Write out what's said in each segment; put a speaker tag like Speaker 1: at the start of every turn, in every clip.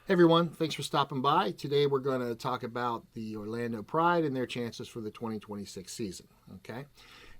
Speaker 1: Hey everyone, thanks for stopping by. Today we're going to talk about the Orlando Pride and their chances for the 2026 season. Okay,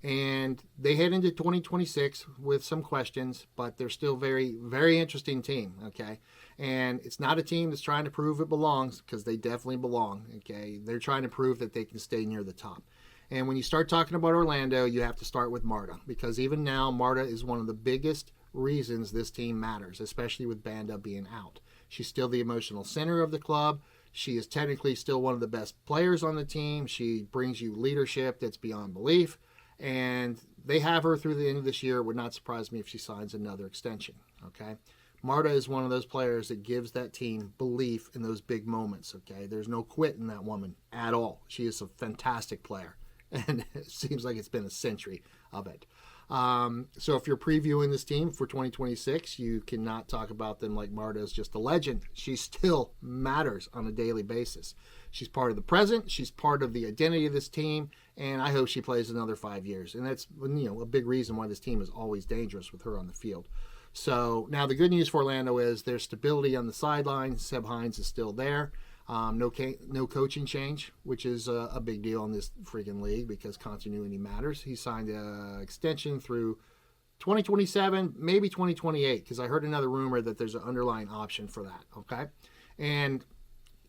Speaker 1: and they head into 2026 with some questions, but they're still very, very interesting team. Okay, and it's not a team that's trying to prove it belongs, because they definitely belong. Okay, they're trying to prove that they can stay near the top. And when you start talking about Orlando, you have to start with Marta, because even now Marta is one of the biggest reasons this team matters, especially with Banda being out. She's still the emotional center of the club. She is technically still one of the best players on the team. She brings you leadership that's beyond belief. And they have her through the end of this year. It would not surprise me if she signs another extension. Okay. Marta is one of those players that gives that team belief in those big moments. Okay. There's no quit in that woman at all. She is a fantastic player. And it seems like it's been a century of it. So if you're previewing this team for 2026, you cannot talk about them like Marta is just a legend. She still matters on a daily basis. She's part of the present. She's part of the identity of this team, and I hope she plays another 5 years. And that's a big reason why this team is always dangerous with her on the field. So now the good news for Orlando is there's stability on the sideline. Seb Hines is still there. No coaching change, which is a big deal in this freaking league because continuity matters. He signed an extension through 2027, maybe 2028, because I heard another rumor that there's an underlying option for that, okay? And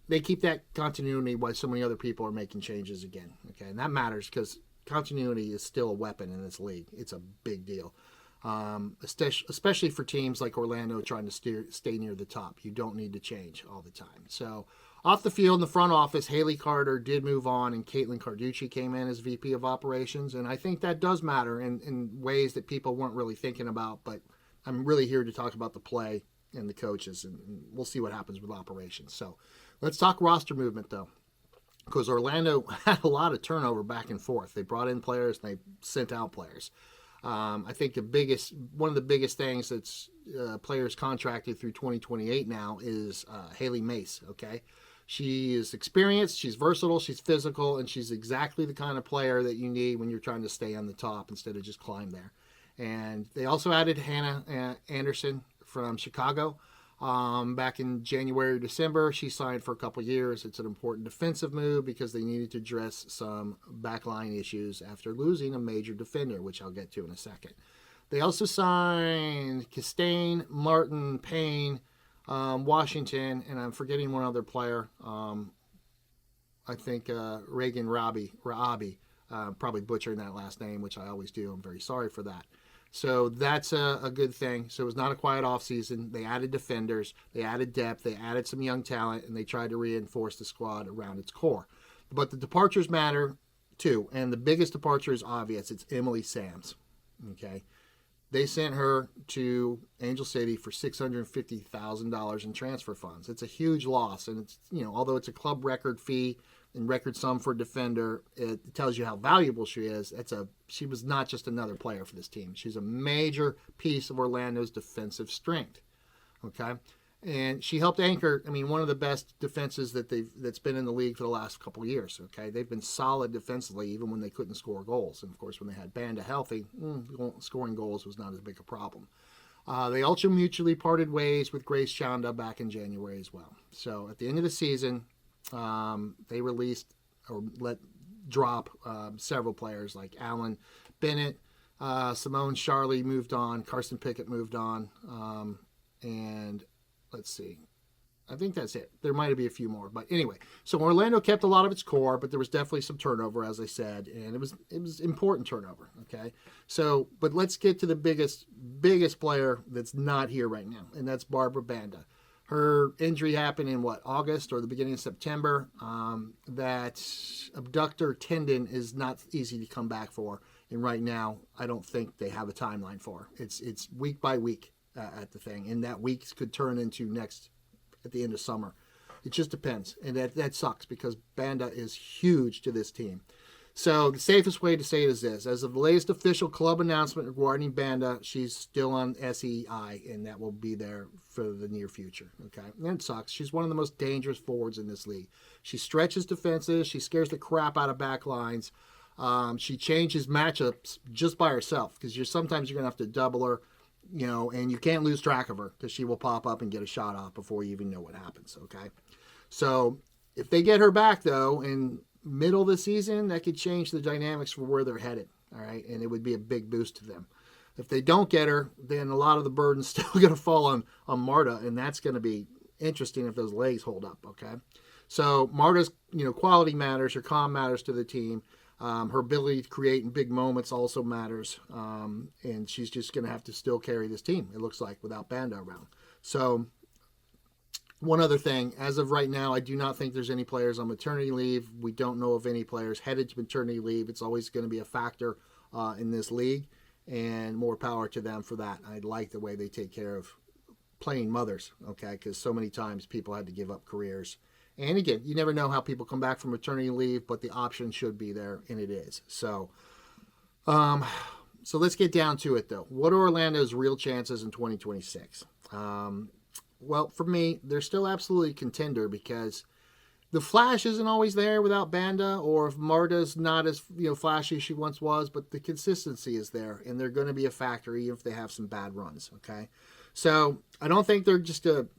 Speaker 1: they keep that continuity while so many other people are making changes again, okay? And that matters because continuity is still a weapon in this league. It's a big deal. Especially for teams like Orlando trying to stay near the top. You don't need to change all the time. So off the field in the front office, Haley Carter did move on, and Caitlin Carducci came in as VP of Operations. And I think that does matter in ways that people weren't really thinking about. But I'm really here to talk about the play and the coaches, and we'll see what happens with operations. So let's talk roster movement, though, because Orlando had a lot of turnover back and forth. They brought in players, and they sent out players. I think one of the biggest things that's players contracted through 2028 now is Haley Mace. Okay, she is experienced, she's versatile, she's physical, and she's exactly the kind of player that you need when you're trying to stay on the top instead of just climb there. And they also added Hannah Anderson from Chicago. Back in January or December, she signed for a couple years. It's an important defensive move because they needed to address some backline issues after losing a major defender, which I'll get to in a second. They also signed Castaigne, Martin, Payne, Washington, and I'm forgetting one other player. I think Reagan Rabi, probably butchering that last name, which I always do. I'm very sorry for that. So that's a good thing. So it was not a quiet offseason. They added defenders, they added depth, they added some young talent, and they tried to reinforce the squad around its core. But the departures matter too, and the biggest departure is obvious. It's Emily Sams. Okay, they sent her to Angel City for $650,000 in transfer funds. It's a huge loss, and it's although it's a club record fee and record sum for a defender, it tells you how valuable she is. She was not just another player for this team. She's a major piece of Orlando's defensive strength. Okay, and she helped anchor. One of the best defenses that's been in the league for the last couple of years. Okay, they've been solid defensively even when they couldn't score goals. And of course, when they had Banda healthy, scoring goals was not as big a problem. They also mutually parted ways with Grace Chanda back in January as well. So at the end of the season, they released or let drop several players like Alan Bennett, Simone Charlie moved on, Carson Pickett moved on, and let's see, I think that's it. There might be a few more, but anyway. So Orlando kept a lot of its core, but there was definitely some turnover, as I said, and it was important turnover. Okay, so but let's get to the biggest player that's not here right now, and that's Barbara Banda. Her injury happened in August or the beginning of September. That abductor tendon is not easy to come back for, and right now I don't think they have a timeline for. It's week by week at the thing, and that week could turn into at the end of summer. It just depends, and that sucks because Banda is huge to this team. So the safest way to say it is this. As of the latest official club announcement regarding Banda, she's still on SEI, and that will be there for the near future. Okay, and it sucks. She's one of the most dangerous forwards in this league. She stretches defenses. She scares the crap out of back lines. She changes matchups just by herself because sometimes you're going to have to double her. you know, and you can't lose track of her because she will pop up and get a shot off before you even know what happens, okay? So if they get her back, though, in middle of the season, that could change the dynamics for where they're headed, all right? And it would be a big boost to them. If they don't get her, then a lot of the burden's still going to fall on Marta, and that's going to be interesting if those legs hold up, okay? So Marta's, you know, quality matters. Her calm matters to the team. Her ability to create in big moments also matters. And she's just going to have to still carry this team, it looks like, without Banda around. So one other thing, as of right now, I do not think there's any players on maternity leave. We don't know of any players headed to maternity leave. It's always going to be a factor in this league, and more power to them for that. I like the way they take care of playing mothers, okay, because so many times people had to give up careers. And again, you never know how people come back from maternity leave, but the option should be there, and it is. So let's get down to it, though. What are Orlando's real chances in 2026? Well, for me, they're still absolutely a contender because the flash isn't always there without Banda, or if Marta's not as, you know, flashy as she once was, but the consistency is there, and they're going to be a factor even if they have some bad runs, okay? So I don't think they're just an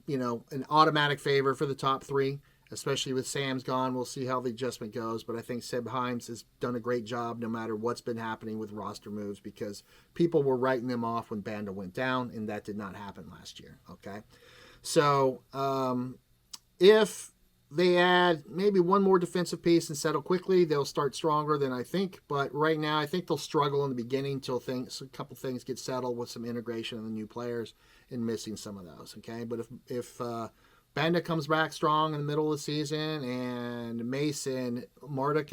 Speaker 1: automatic favor for the top three, especially with Sam's gone. We'll see how the adjustment goes, but I think Seb Himes has done a great job no matter what's been happening with roster moves, because people were writing them off when Banda went down, and that did not happen last year, okay? So if they add maybe one more defensive piece and settle quickly, they'll start stronger than I think. But right now, I think they'll struggle in the beginning until a couple things get settled with some integration of the new players and missing some of those, okay? But if Banda comes back strong in the middle of the season, and Mason, Marta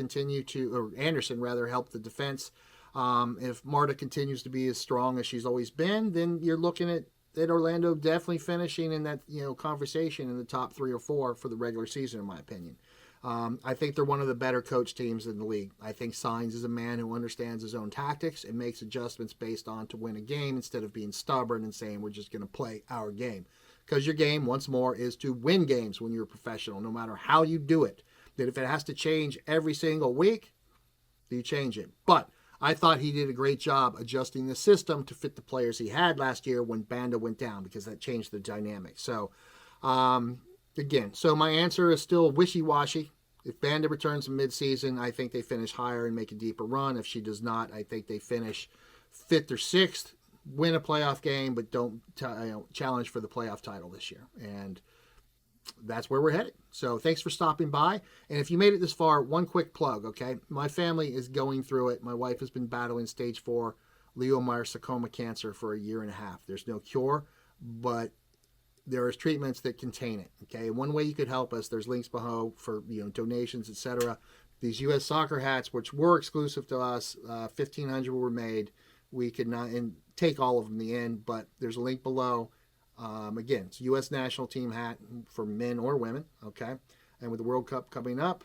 Speaker 1: Anderson help the defense. If Marta continues to be as strong as she's always been, then you're looking at Orlando definitely finishing in that, you know, conversation in the top 3 or 4 for the regular season, in my opinion. I think they're one of the better coach teams in the league. I think Sainz is a man who understands his own tactics and makes adjustments based on to win a game instead of being stubborn and saying we're just going to play our game. Because your game, once more, is to win games when you're a professional, no matter how you do it. That if it has to change every single week, you change it. But I thought he did a great job adjusting the system to fit the players he had last year when Banda went down, because that changed the dynamic. So, again, my answer is still wishy-washy. If Banda returns in midseason, I think they finish higher and make a deeper run. If she does not, I think they finish 5th or 6th, win a playoff game, but don't challenge for the playoff title this year. And that's where we're headed. So thanks for stopping by. And if you made it this far, one quick plug, okay? My family is going through it. My wife has been battling stage 4 leiomyosarcoma cancer for a year and a half. There's no cure, but there is treatments that contain it, okay? One way you could help us, there's links below for, you know, donations, etc. These U.S. soccer hats, which were exclusive to us, 1,500 were made. We could not take all of them in the end, but there's a link below. Again, it's a U.S. national team hat for men or women, okay? And with the World Cup coming up,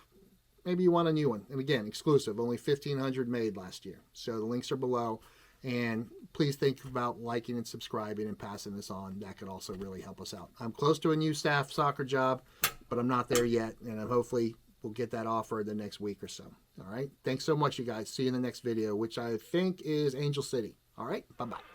Speaker 1: maybe you want a new one. And again, exclusive, only 1,500 made last year. So the links are below. And please think about liking and subscribing and passing this on. That could also really help us out. I'm close to a new staff soccer job, but I'm not there yet. And hopefully we'll get that offer the next week or so. All right? Thanks so much, you guys. See you in the next video, which I think is Angel City. All right? Bye-bye.